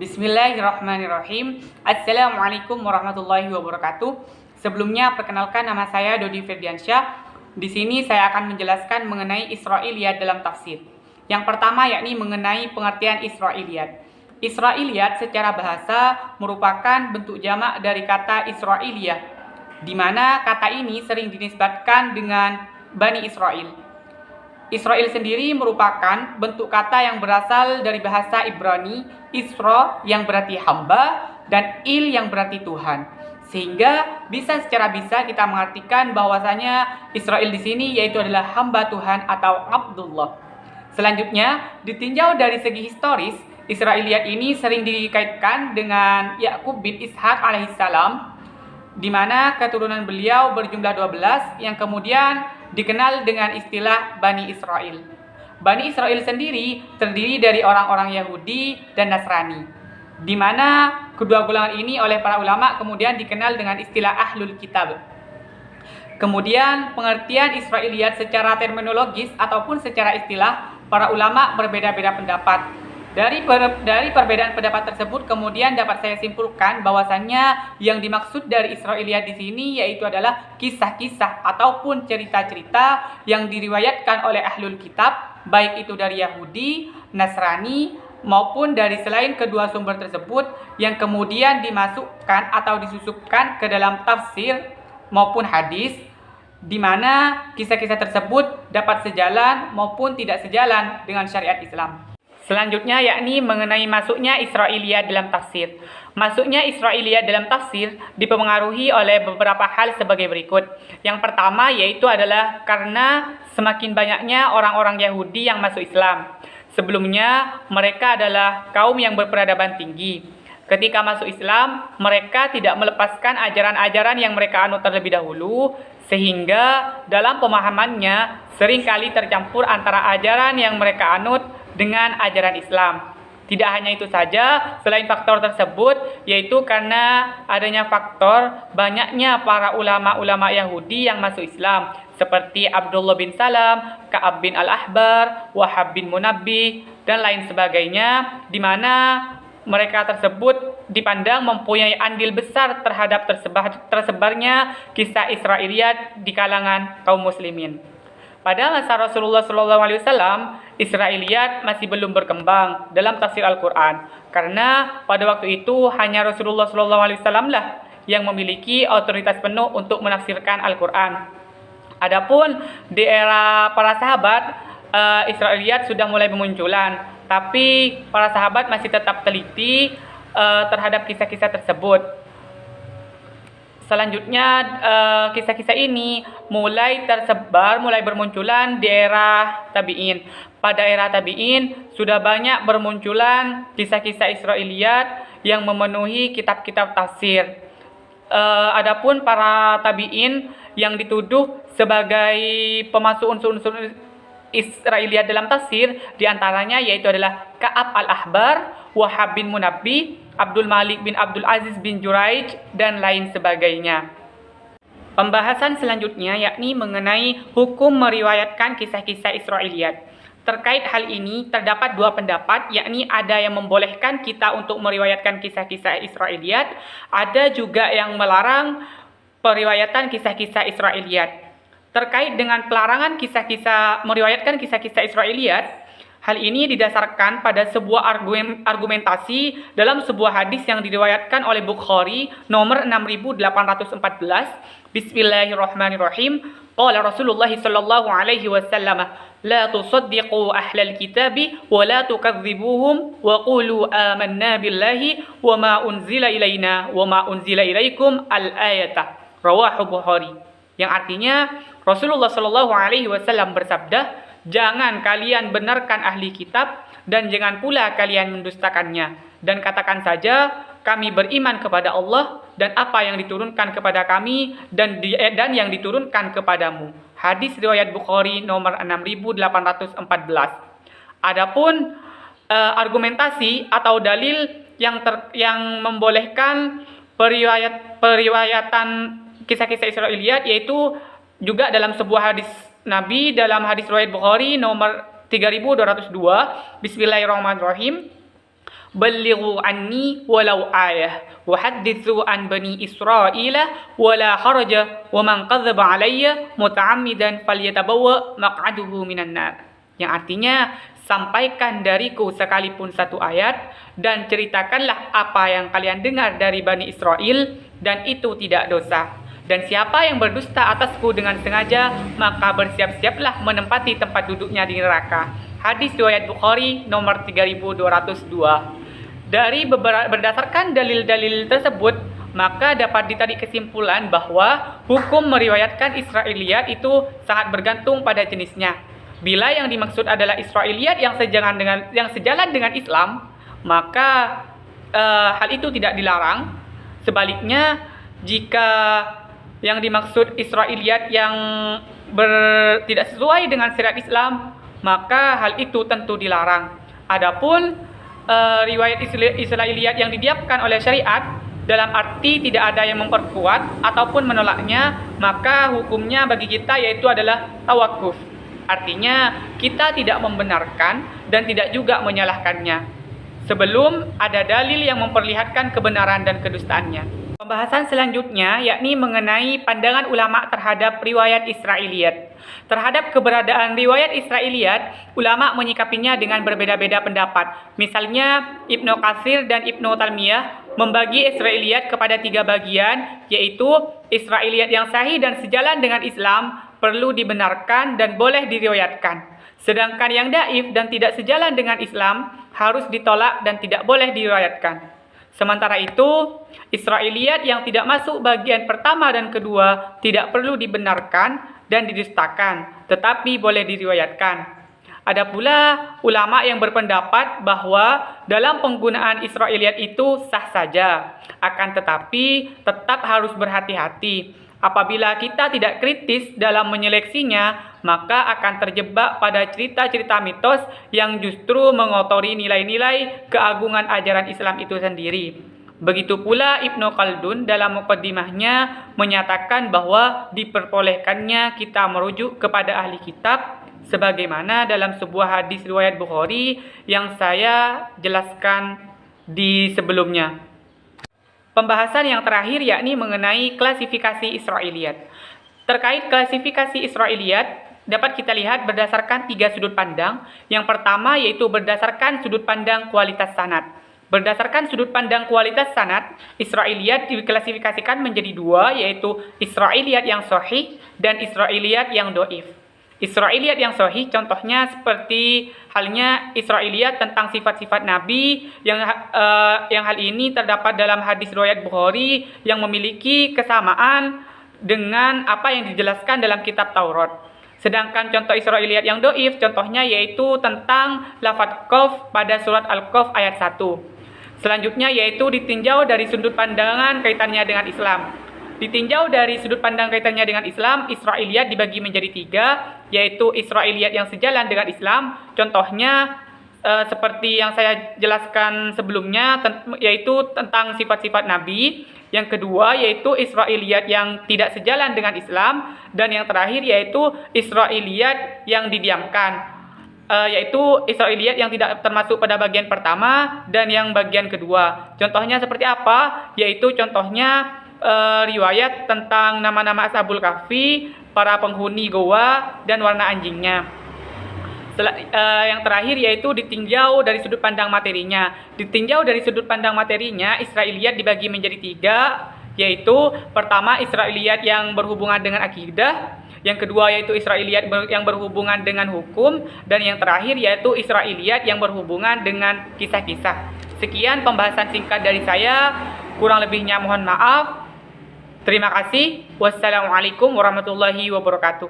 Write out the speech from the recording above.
Bismillahirrahmanirrahim. Assalamualaikum warahmatullahi wabarakatuh. Sebelumnya perkenalkan, nama saya Dodi Firdiansyah. Di sini saya akan menjelaskan mengenai Israiliyat dalam tafsir. Yang pertama yakni mengenai pengertian Israiliyat. Israiliyat secara bahasa merupakan bentuk jamak dari kata Israiliyah, di mana kata ini sering dinisbatkan dengan Bani Israel. Israel sendiri merupakan bentuk kata yang berasal dari bahasa Ibrani, Isra yang berarti hamba dan Il yang berarti Tuhan. Sehingga secara bisa kita mengartikan bahwasanya Israel di sini yaitu adalah hamba Tuhan atau Abdullah. Selanjutnya, ditinjau dari segi historis, Israiliyat ini sering dikaitkan dengan Yakub bin Ishak alaihissalam, di mana keturunan beliau berjumlah 12 yang kemudian dikenal dengan istilah Bani Israel. Bani Israel sendiri terdiri dari orang-orang Yahudi dan Nasrani, di mana kedua golongan ini oleh para ulama kemudian dikenal dengan istilah Ahlul Kitab. Kemudian pengertian Israiliyat secara terminologis ataupun secara istilah, para ulama berbeda-beda pendapat. Dari perbedaan pendapat tersebut kemudian dapat saya simpulkan bahwasannya yang dimaksud dari Israiliyat di sini yaitu adalah kisah-kisah ataupun cerita-cerita yang diriwayatkan oleh Ahlul Kitab, baik itu dari Yahudi, Nasrani maupun dari selain kedua sumber tersebut, yang kemudian dimasukkan atau disusupkan ke dalam tafsir maupun hadis, di mana kisah-kisah tersebut dapat sejalan maupun tidak sejalan dengan syariat Islam. Selanjutnya yakni mengenai masuknya Israiliyat dalam tafsir. Masuknya Israiliyat dalam tafsir dipengaruhi oleh beberapa hal sebagai berikut. Yang pertama yaitu adalah karena semakin banyaknya orang-orang Yahudi yang masuk Islam. Sebelumnya mereka adalah kaum yang berperadaban tinggi. Ketika masuk Islam, mereka tidak melepaskan ajaran-ajaran yang mereka anut terlebih dahulu, sehingga dalam pemahamannya seringkali tercampur antara ajaran yang mereka anut dengan ajaran Islam. Tidak hanya itu saja, selain faktor tersebut, yaitu karena adanya faktor banyaknya para ulama-ulama Yahudi yang masuk Islam, seperti Abdullah bin Salam, Ka'ab bin Al-Ahbar, Wahab bin Munabbih, dan lain sebagainya, di mana mereka tersebut dipandang mempunyai andil besar terhadap tersebarnya kisah Israiliyat di kalangan kaum muslimin. Pada masa Rasulullah SAW, Israiliyat masih belum berkembang dalam tafsir Al-Quran, karena pada waktu itu hanya Rasulullah SAW lah yang memiliki otoritas penuh untuk menafsirkan Al-Quran. Adapun di era para sahabat, Israiliyat sudah mulai bermunculan, tapi para sahabat masih tetap teliti terhadap kisah-kisah tersebut. Selanjutnya kisah-kisah ini mulai bermunculan di era tabi'in. Pada era tabi'in sudah banyak bermunculan kisah-kisah Israiliyat yang memenuhi kitab-kitab tafsir. Adapun para tabi'in yang dituduh sebagai pemasuk unsur-unsur Israiliyat dalam tafsir diantaranya yaitu adalah Ka'ab al-Ahbar, Wahab bin Munabbih, Abdul Malik bin Abdul Aziz bin Juraij, dan lain sebagainya. Pembahasan selanjutnya yakni mengenai hukum meriwayatkan kisah-kisah Israiliyat. Terkait hal ini terdapat dua pendapat, yakni ada yang membolehkan kita untuk meriwayatkan kisah-kisah Israiliyat, ada juga yang melarang periwayatan kisah-kisah Israiliyat. Terkait dengan pelarangan meriwayatkan kisah-kisah Israiliyat, hal ini didasarkan pada sebuah argumentasi dalam sebuah hadis yang diriwayatkan oleh Bukhari nomor 6814. Bismillahirrahmanirrahim. Qala Rasulullah sallallahu alaihi wasallam, la tusaddiqu ahlal kitabi wa la tukadzibuhum wa qulu amanna billahi wa ma unzila ilaina wa ma unzila ilaikum al-ayata. Rawahu Bukhari. Yang artinya Rasulullah sallallahu alaihi wasallam bersabda, jangan kalian benarkan ahli kitab dan jangan pula kalian mendustakannya, dan katakan saja kami beriman kepada Allah dan apa yang diturunkan kepada kami dan yang diturunkan kepadamu. Hadis riwayat Bukhari nomor 6814. Adapun argumentasi atau dalil yang membolehkan periwayatan kisah-kisah Israiliyat yaitu juga dalam sebuah hadis Nabi, dalam hadis riwayat Bukhari nomor 3202. Bismillahirrahmanirrahim. Ballighu anni walau ayah wa hadithu an bani Israila wala haraja wa man kadzdzaba alayya muta'ammidan falyatabawwa maq'aduhu minan nar. Yang artinya, sampaikan dariku sekalipun satu ayat dan ceritakanlah apa yang kalian dengar dari Bani Israel, dan itu tidak dosa. Dan siapa yang berdusta atasku dengan sengaja, maka bersiap-siaplah menempati tempat duduknya di neraka. Hadis riwayat Bukhari nomor 3202. Berdasarkan dalil-dalil tersebut, maka dapat ditarik kesimpulan bahwa hukum meriwayatkan Israiliyat itu sangat bergantung pada jenisnya. Bila yang dimaksud adalah Israiliyat yang sejalan dengan Islam, maka hal itu tidak dilarang. Sebaliknya, jika yang dimaksud Israiliyat yang tidak sesuai dengan syariat Islam, maka hal itu tentu dilarang. Adapun riwayat Israiliyat yang didiamkan oleh syariat dalam arti tidak ada yang memperkuat ataupun menolaknya, maka hukumnya bagi kita yaitu adalah tawakuf. Artinya, kita tidak membenarkan dan tidak juga menyalahkannya sebelum ada dalil yang memperlihatkan kebenaran dan kedustaannya. Pembahasan selanjutnya yakni mengenai pandangan ulama terhadap riwayat Israiliyat. Terhadap keberadaan riwayat Israiliyat, ulama menyikapinya dengan berbeda-beda pendapat. Misalnya, Ibnu Katsir dan Ibnu Taimiyah membagi Israiliyat kepada 3 bagian, yaitu Israiliyat yang sahih dan sejalan dengan Islam, perlu dibenarkan dan boleh diriwayatkan. Sedangkan yang dhaif dan tidak sejalan dengan Islam harus ditolak dan tidak boleh diriwayatkan. Sementara itu, Israiliyat yang tidak masuk bagian pertama dan kedua tidak perlu dibenarkan dan didustakan, tetapi boleh diriwayatkan. Ada pula ulama yang berpendapat bahwa dalam penggunaan Israiliyat itu sah saja, akan tetapi tetap harus berhati-hati. Apabila kita tidak kritis dalam menyeleksinya, maka akan terjebak pada cerita-cerita mitos yang justru mengotori nilai-nilai keagungan ajaran Islam itu sendiri. Begitu pula Ibnu Khaldun dalam muqaddimahnya menyatakan bahwa diperbolehkannya kita merujuk kepada ahli kitab, sebagaimana dalam sebuah hadis riwayat Bukhari yang saya jelaskan di sebelumnya. Pembahasan yang terakhir yakni mengenai klasifikasi Israiliyat. Terkait klasifikasi Israiliyat, dapat kita lihat berdasarkan 3 sudut pandang. Yang pertama yaitu berdasarkan sudut pandang kualitas sanad. Berdasarkan sudut pandang kualitas sanad, Israiliyat diklasifikasikan menjadi 2, yaitu Israiliyat yang sahih dan Israiliyat yang dhaif. Israiliyat yang sahih contohnya seperti halnya Israiliyat tentang sifat-sifat Nabi yang hal ini terdapat dalam hadis riwayat Bukhari yang memiliki kesamaan dengan apa yang dijelaskan dalam kitab Taurat. Sedangkan contoh Israiliyat yang dhaif contohnya yaitu tentang lafaz qaf pada surat Al-Qaf ayat 1. Selanjutnya yaitu ditinjau dari sudut pandangan kaitannya dengan Islam. Ditinjau dari sudut pandang kaitannya dengan Islam, Israiliyat dibagi menjadi 3, yaitu Israiliyat yang sejalan dengan Islam. Contohnya seperti yang saya jelaskan sebelumnya, yaitu tentang sifat-sifat Nabi. Yang kedua yaitu Israiliyat yang tidak sejalan dengan Islam. Dan yang terakhir yaitu Israiliyat yang didiamkan, yaitu Israiliyat yang tidak termasuk pada bagian pertama dan yang bagian kedua. Contohnya seperti apa? Yaitu contohnya riwayat tentang nama-nama Ashabul Kahfi, para penghuni goa, dan warna anjingnya. Yang terakhir yaitu ditinjau dari sudut pandang materinya. Ditinjau dari sudut pandang materinya, Israiliyat dibagi menjadi 3, yaitu pertama Israiliyat yang berhubungan dengan akidah, yang kedua yaitu Israiliyat yang berhubungan dengan hukum, dan yang terakhir yaitu Israiliyat yang berhubungan dengan kisah-kisah. Sekian pembahasan singkat dari saya, kurang lebihnya mohon maaf. Terima kasih. Wassalamualaikum warahmatullahi wabarakatuh.